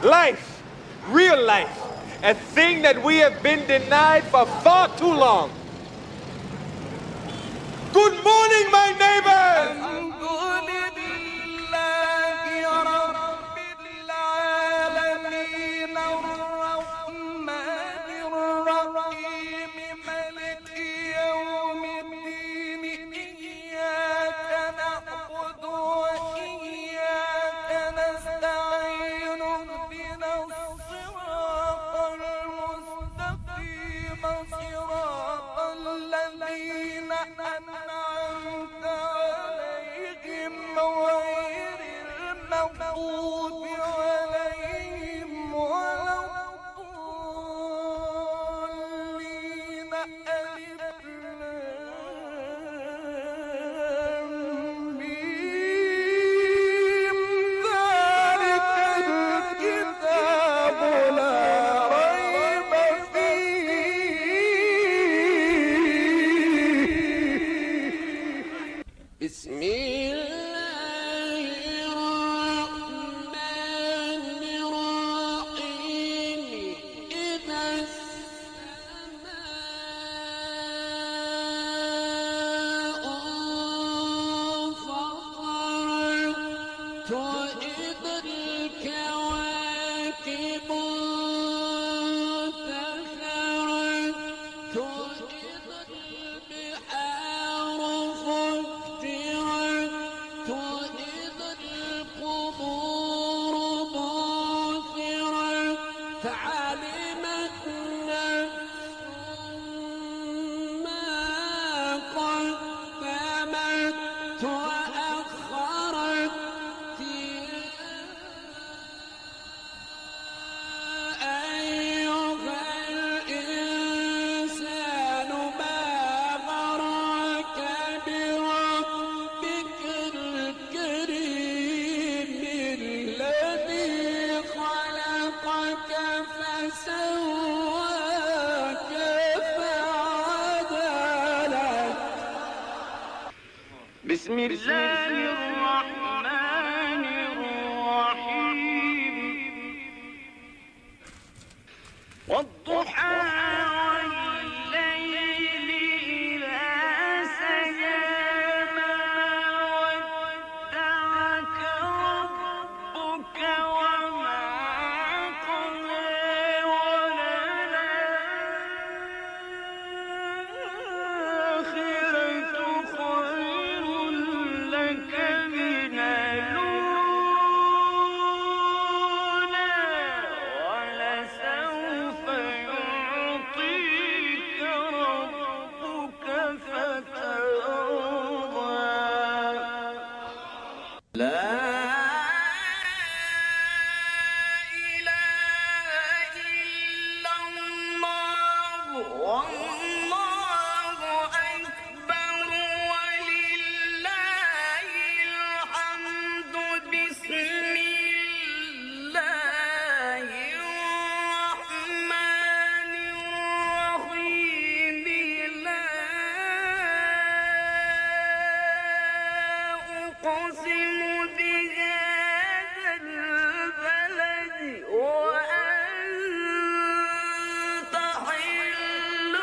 Life, real life, a thing that we have been denied for far too long. Good morning, my neighbors! بسم الله الرحمن الرحيم والضحى والليل إذا سجى ما ودعك ربك وما قلى وللآخرة خير لك من الأولى ولسوف يعطيك ربك فترضى لا إله إلا الله والله أكبر ولله الحمد بسم الله الرحمن الرحيم لا أقسم بهذا البلد وأنت حل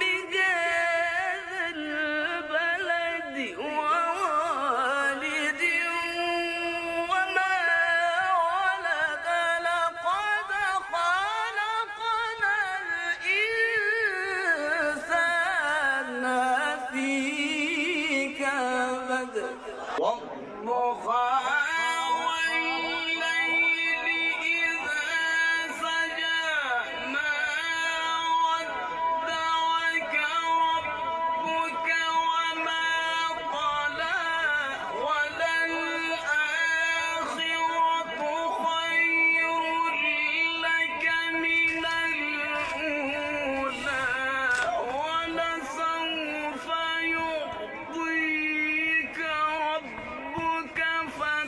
بهذا البلد ووالد وما ولد لقد خلقنا الإنسان في كبد والضحى والليل إذا سجى ما ودعك ربك وما قلى وللآخرة خير لك من الأولى ولسوف يعطيك ربك فترضى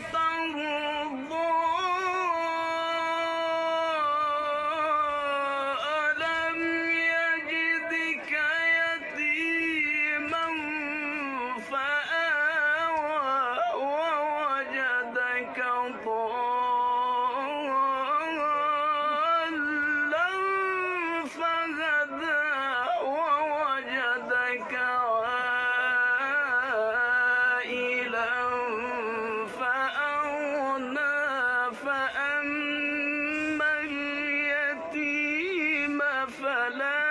فلا